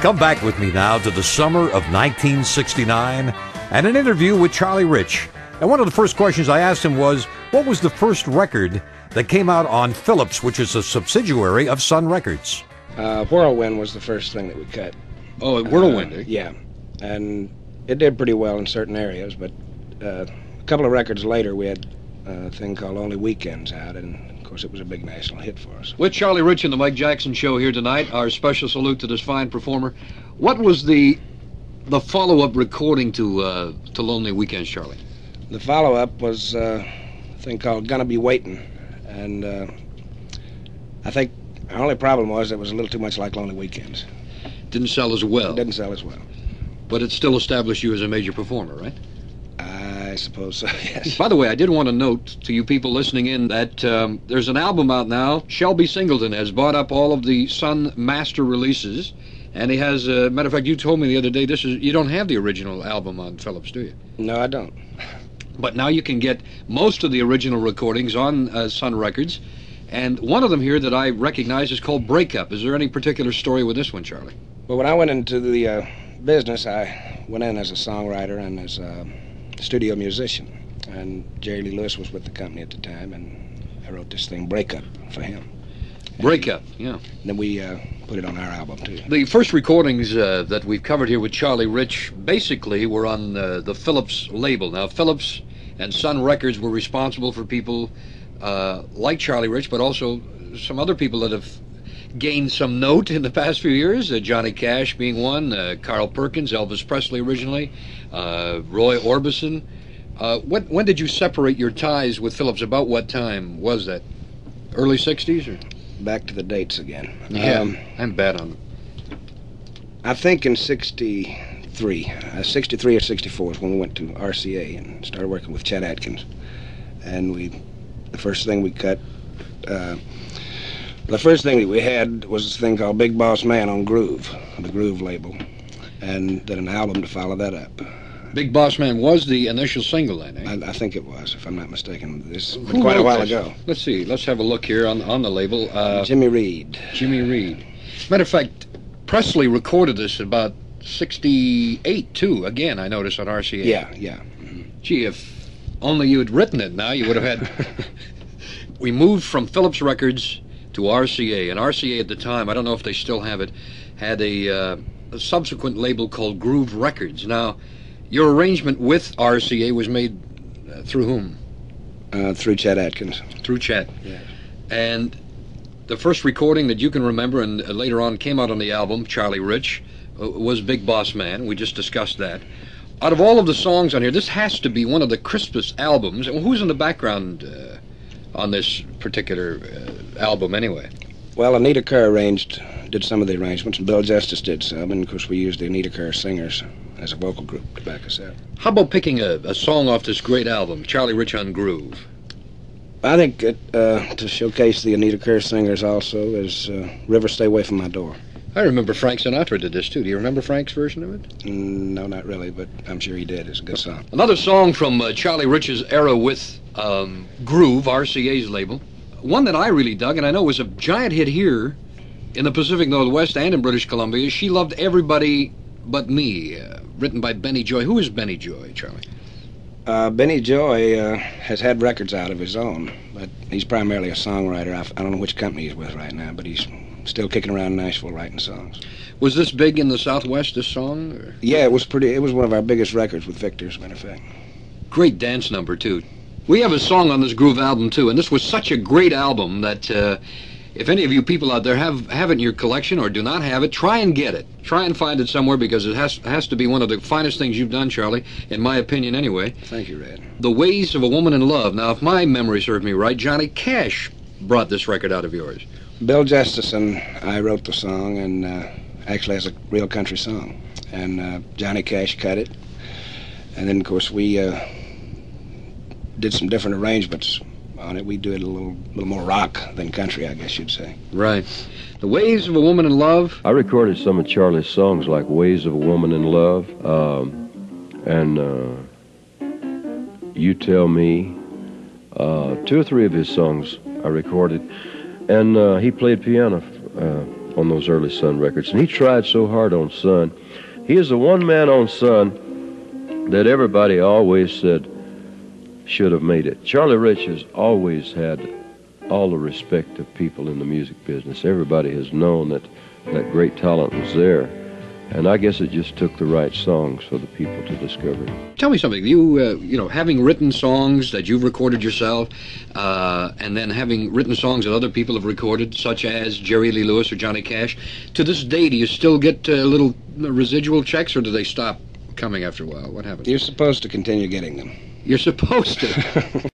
Come back with me now to the summer of 1969 and an interview with Charlie Rich. And one of the first questions I asked him was, what was the first record that came out on Philips, which is a subsidiary of Sun Records? Whirlwind was the first thing that we cut. Oh, Whirlwind, eh? Yeah, and it did pretty well in certain areas, but a couple of records later we had a thing called Only Weekends out, and of course it was a big national hit for us. With Charlie Rich and the Mike Jackson Show here tonight, our special salute to this fine performer. What was the follow-up recording to Lonely Weekends, Charlie? The follow-up was a thing called Gonna Be Waitin', and I think our only problem was it was a little too much like Lonely Weekends. Didn't sell as well. It didn't sell as well. But it still established you as a major performer, right? I suppose so, yes. By the way, I did want to note to you people listening in that there's an album out now. Shelby Singleton has bought up all of the Sun master releases, and he has, matter of fact, you told me the other day, you don't have the original album on Philips, do you? No, I don't. But now you can get most of the original recordings on Sun Records, and one of them here that I recognize is called Breakup. Is there any particular story with this one, Charlie? Well, when I went into the business, I went in as a songwriter and as a studio musician, and Jerry Lee Lewis was with the company at the time, and I wrote this thing, Breakup, for him. Breakup, yeah. And then we put it on our album, too. The first recordings that we've covered here with Charlie Rich basically were on the Philips label. Now, Philips and Sun Records were responsible for people like Charlie Rich, but also some other people that have gained some note in the past few years, Johnny Cash being one, Carl Perkins, Elvis Presley originally, Roy Orbison. When did you separate your ties with Philips? About what time was that? Early 60s? Or? Back to the dates again. Yeah, I'm bad on them. I think in 63 or 64 is when we went to RCA and started working with Chet Atkins. And the first thing we cut, the first thing that we had was this thing called Big Boss Man on Groove, the Groove label, and then an album to follow that up. Big Boss Man was the initial single then, eh? I think it was, if I'm not mistaken. This was quite a while ago. Let's see. Let's have a look here on the label. Jimmy Reed. Jimmy Reed. Matter of fact, Presley recorded this about 68, too. Again, I noticed on RCA. Yeah. Mm-hmm. Gee, if only you had written it now, you would have had... We moved from Philips Records to RCA, and RCA at the time, I don't know if they still have it, had a subsequent label called Groove Records. Now, your arrangement with RCA was made through whom? Through Chet Atkins. Through Chet. Yeah. And the first recording that you can remember, and later on came out on the album, Charlie Rich, was Big Boss Man. We just discussed that. Out of all of the songs on here, this has to be one of the crispest albums. Who's in the background on this particular album anyway? Well, Anita Kerr did some of the arrangements, and Bill Justice did some, and of course we used the Anita Kerr singers as a vocal group to back us up. How about picking a song off this great album, Charlie Rich on Groove? I think to showcase the Anita Kerr singers also is River Stay Away From My Door. I remember Frank Sinatra did this too. Do you remember Frank's version of it? No, not really, but I'm sure he did. It's a good song. Another song from Charlie Rich's era with Groove, RCA's label. One that I really dug, and I know was a giant hit here in the Pacific Northwest and in British Columbia. She Loved Everybody But Me, written by Benny Joy. Who is Benny Joy, Charlie? Benny Joy has had records out of his own, but he's primarily a songwriter. I don't know which company he's with right now, but he's still kicking around Nashville writing songs. Was this big in the Southwest, this song? Or? Yeah, it was one of our biggest records with Victor, as a matter of fact. Great dance number, too. We have a song on this Groove album, too, and this was such a great album that if any of you people out there have it in your collection or do not have it, try and get it. Try and find it somewhere, because it has to be one of the finest things you've done, Charlie, in my opinion anyway. Thank you, Red. The Ways of a Woman in Love. Now, if my memory serves me right, Johnny Cash brought this record out of yours. Bill Justice and I wrote the song, and actually as a real country song. And Johnny Cash cut it. And then, of course, we did some different arrangements on it. We do it a little more rock than country, I guess you'd say. Right. The Ways of a Woman in Love. I recorded some of Charlie's songs like Ways of a Woman in Love, and You Tell Me. 2 or 3 of his songs I recorded. And he played piano on those early Sun records. And he tried so hard on Sun. He is the one man on Sun that everybody always said should have made it. Charlie Rich has always had all the respect of people in the music business. Everybody has known that great talent was there. And I guess it just took the right songs for the people to discover. Tell me something. You having written songs that you've recorded yourself, and then having written songs that other people have recorded, such as Jerry Lee Lewis or Johnny Cash, to this day, do you still get little residual checks, or do they stop coming after a while? What happens? You're supposed to continue getting them. You're supposed to.